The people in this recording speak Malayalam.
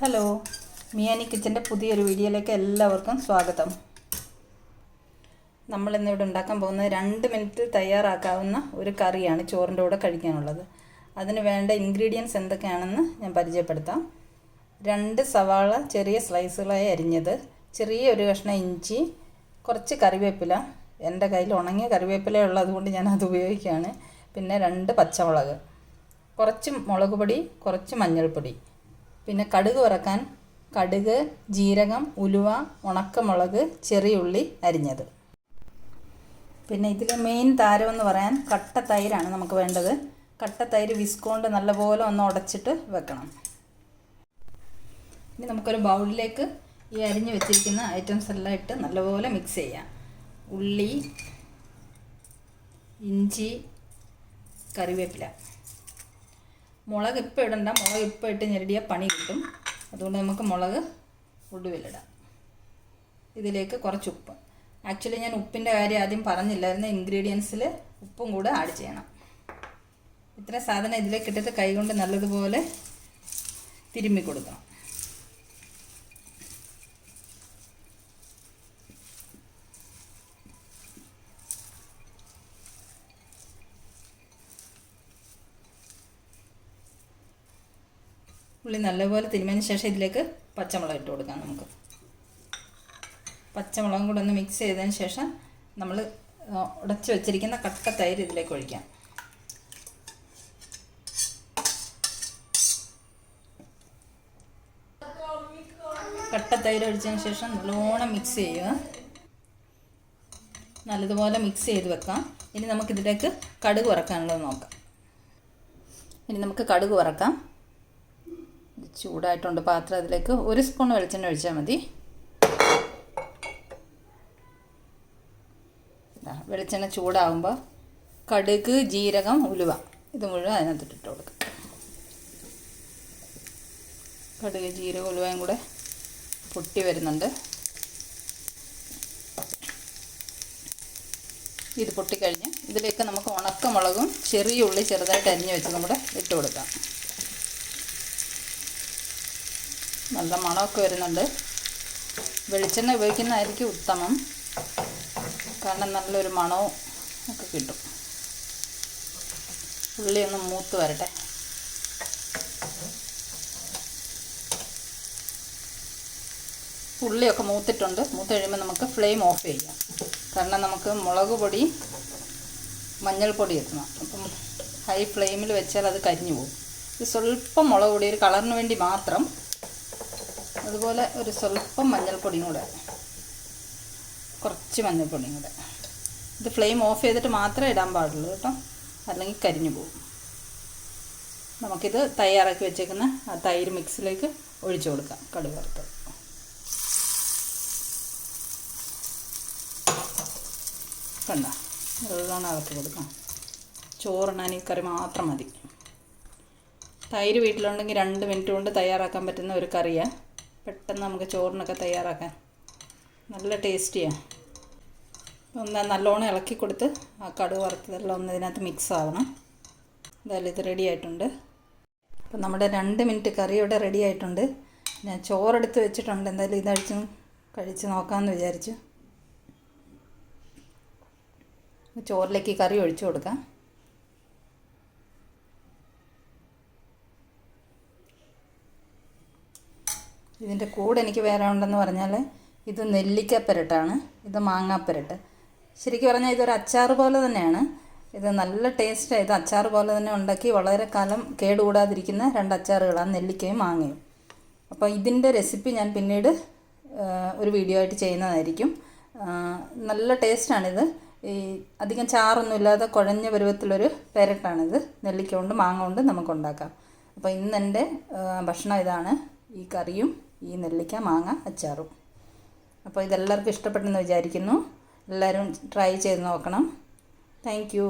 ഹലോ, മിയാനി കിച്ചൻ്റെ പുതിയൊരു വീഡിയോയിലേക്ക് എല്ലാവർക്കും സ്വാഗതം. നമ്മളിന്നിവിടെ ഉണ്ടാക്കാൻ പോകുന്നത് 2 മിനിറ്റ് തയ്യാറാക്കാവുന്ന ഒരു കറിയാണ് ചോറിൻ്റെ കൂടെ കഴിക്കാനുള്ളത്. അതിന് വേണ്ട ഇൻഗ്രീഡിയൻസ് എന്തൊക്കെയാണെന്ന് ഞാൻ പരിചയപ്പെടുത്താം. 2 സവാള ചെറിയ സ്ലൈസുകളായി അരിഞ്ഞത്, ചെറിയൊരു കഷ്ണം ഇഞ്ചി, കുറച്ച് കറിവേപ്പില. എൻ്റെ കയ്യിൽ ഉണങ്ങിയ കറിവേപ്പില ഉള്ളതുകൊണ്ട് ഞാനത് ഉപയോഗിക്കുകയാണ്. പിന്നെ 2 പച്ചമുളക്, കുറച്ച് മുളക് പൊടി, കുറച്ച് മഞ്ഞൾപ്പൊടി. പിന്നെ കടുക് വറക്കാൻ കടുക്, ജീരകം, ഉലുവ, ഉണക്കമുളക്, ചെറിയുള്ളി അരിഞ്ഞത്. പിന്നെ ഇതിൽ മെയിൻ താരമെന്ന് പറയാൻ കട്ട തൈരാണ് നമുക്ക് വേണ്ടത്. കട്ട തൈര് വിസ്കോണ്ട് നല്ലപോലെ ഒന്ന് ഉടച്ചിട്ട് വെക്കണം. ഇനി നമുക്കൊരു ബൗളിലേക്ക് ഈ അരിഞ്ഞ് വെച്ചിരിക്കുന്ന ഐറ്റംസ് എല്ലാം ഇട്ട് നല്ലപോലെ മിക്സ് ചെയ്യാം. ഉള്ളി, ഇഞ്ചി, കറിവേപ്പില. മുളക് ഇപ്പോൾ ഇടണ്ട, മുളക് ഇപ്പോൾ ഇട്ട് ഞെരടിയാൽ പണി കിട്ടും. അതുകൊണ്ട് നമുക്ക് മുളക് ഒടുവിലിടാം. ഇതിലേക്ക് കുറച്ച് ഉപ്പ്. ആക്ച്വലി ഞാൻ ഉപ്പിൻ്റെ കാര്യം ആദ്യം പറഞ്ഞില്ലായിരുന്നു. ഇൻഗ്രീഡിയൻസിൽ ഉപ്പും കൂടെ ആഡ് ചെയ്യണം. ഇത്ര സാധനം ഇതിലേക്ക് ഇട്ടിട്ട് കൈകൊണ്ട് നല്ലതുപോലെ തിരുമ്മി കൊടുക്കണം. ഉള്ളി നല്ലപോലെ തിരുമ്മിയതിന് ശേഷം ഇതിലേക്ക് പച്ചമുളക് ഇട്ട് കൊടുക്കാം. നമുക്ക് പച്ചമുളകും കൂടെ ഒന്ന് മിക്സ് ചെയ്തതിന് ശേഷം നമ്മൾ ഉടച്ച് വെച്ചിരിക്കുന്ന കട്ട തൈര് ഇതിലേക്ക് ഒഴിക്കാം. കട്ട തൈര് ഒഴിച്ചതിന് ശേഷം നല്ലോണം മിക്സ് ചെയ്യുക. നല്ലതുപോലെ മിക്സ് ചെയ്ത് വെക്കാം. ഇനി നമുക്കിതിലേക്ക് കടുക് വറക്കാനുള്ളത് നോക്കാം. ഇനി നമുക്ക് കടുക് വറക്കാം. ചൂടായിട്ടുണ്ട് പാത്രം. അതിലേക്ക് 1 സ്പൂൺ വെളിച്ചെണ്ണ ഒഴിച്ചാൽ മതി. വെളിച്ചെണ്ണ ചൂടാകുമ്പോൾ കടുക്, ജീരകം, ഉലുവ ഇത് മുഴുവൻ അതിനകത്തിട്ട് കൊടുക്കാം. കടുക്, ജീരകം, ഉലുവയും കൂടെ പൊട്ടി വരുന്നുണ്ട്. ഇത് പൊട്ടിക്കഴിഞ്ഞ് ഇതിലേക്ക് നമുക്ക് ഉണക്കമുളകും ചെറിയ ഉള്ളി ചെറുതായിട്ട് അരിഞ്ഞ് വെച്ചതും കൂടെ ഇട്ട് കൊടുക്കാം. നല്ല മണമൊക്കെ വരുന്നുണ്ട്. വെളിച്ചെണ്ണ ഉപയോഗിക്കുന്നതായിരിക്കും ഉത്തമം, കാരണം നല്ലൊരു മണവും ഒക്കെ കിട്ടും. ഉള്ളി ഒന്ന് മൂത്ത് വരട്ടെ. ഉള്ളിയൊക്കെ മൂത്തിട്ടുണ്ട്. മൂത്ത് കഴിയുമ്പോൾ നമുക്ക് ഫ്ലെയിം ഓഫ് ചെയ്യാം. കാരണം നമുക്ക് മുളക് പൊടി, മഞ്ഞൾപ്പൊടി എത്തണം. അപ്പം ഹൈ ഫ്ലെയിമിൽ വെച്ചാൽ അത് കരിഞ്ഞു പോകും. ഇത് സ്വല്പം മുളക് പൊടി ഒരു കളറിന് വേണ്ടി മാത്രം, അതുപോലെ ഒരു സ്വല്പം മഞ്ഞൾപ്പൊടിയും കൂടെ, കുറച്ച് മഞ്ഞൾപ്പൊടിയും കൂടെ. ഇത് ഫ്ലെയിം ഓഫ് ചെയ്തിട്ട് മാത്രമേ ഇടാൻ പാടുള്ളൂ കേട്ടോ, അല്ലെങ്കിൽ കരിഞ്ഞു പോകും. നമുക്കിത് തയ്യാറാക്കി വെച്ചേക്കുന്ന ആ തൈര് മിക്സിലേക്ക് ഒഴിച്ചു കൊടുക്കാം. കടുക് വറുത്തത് കണ്ട നല്ലോണം ഇളക്കി കൊടുക്കാം. ചോറിനാൻ ഈ കറി മാത്രം മതി. തൈര് വീട്ടിലുണ്ടെങ്കിൽ 2 മിനിറ്റ് കൊണ്ട് തയ്യാറാക്കാൻ പറ്റുന്ന ഒരു കറിയാണ്. പെട്ടെന്ന് നമുക്ക് ചോറിനൊക്കെ തയ്യാറാക്കാൻ നല്ല ടേസ്റ്റിയാണ്. ഒന്ന് നല്ലോണം ഇളക്കി കൊടുത്ത് ആ കടുക് വറുത്തതെല്ലാം ഒന്ന് ഇതിനകത്ത് മിക്സ് ആവണം. എന്തായാലും ഇത് റെഡി ആയിട്ടുണ്ട്. അപ്പം നമ്മുടെ 2 മിനിറ്റ് കറി ഇവിടെ റെഡി ആയിട്ടുണ്ട്. ഞാൻ ചോറെടുത്ത് വെച്ചിട്ടുണ്ട്. എന്തായാലും ഇതടിച്ചും കഴിച്ച് നോക്കാമെന്ന് വിചാരിച്ചു. ചോറിലേക്ക് ഈ കറി ഒഴിച്ചു കൊടുക്കാം. ഇതിൻ്റെ കൂടെ എനിക്ക് വേറെ ഉണ്ടെന്ന് പറഞ്ഞാൽ ഇത് നെല്ലിക്കപ്പരട്ടാണ്, ഇത് മാങ്ങാപ്പരട്ട്. ശരിക്കും പറഞ്ഞാൽ ഇതൊരു അച്ചാർ പോലെ തന്നെയാണ്. ഇത് നല്ല ടേസ്റ്റാണ്. ഇത് അച്ചാർ പോലെ തന്നെ ഉണ്ടാക്കി വളരെ കാലം കേടുകൂടാതിരിക്കുന്ന 2 അച്ചാറുകളാണ്, നെല്ലിക്കയും മാങ്ങയും. അപ്പോൾ ഇതിൻ്റെ റെസിപ്പി ഞാൻ പിന്നീട് ഒരു വീഡിയോ ആയിട്ട് ചെയ്യുന്നതായിരിക്കും. നല്ല ടേസ്റ്റാണിത്. ഈ അധികം ചാറൊന്നും ഇല്ലാതെ കുഴഞ്ഞ പരുവത്തിലൊരു പെരട്ടാണിത്. നെല്ലിക്ക കൊണ്ട് മാങ്ങ കൊണ്ട് നമുക്കുണ്ടാക്കാം. അപ്പോൾ ഇന്നെൻ്റെ ഭക്ഷണം ഇതാണ്, ഈ കറിയും ഈ നെല്ലിക്ക മാങ്ങ അച്ചാറും. അപ്പോൾ ഇതെല്ലാവർക്കും ഇഷ്ടപ്പെട്ടെന്ന് വിചാരിക്കുന്നു. എല്ലാവരും ട്രൈ ചെയ്ത് നോക്കണം. Thank you.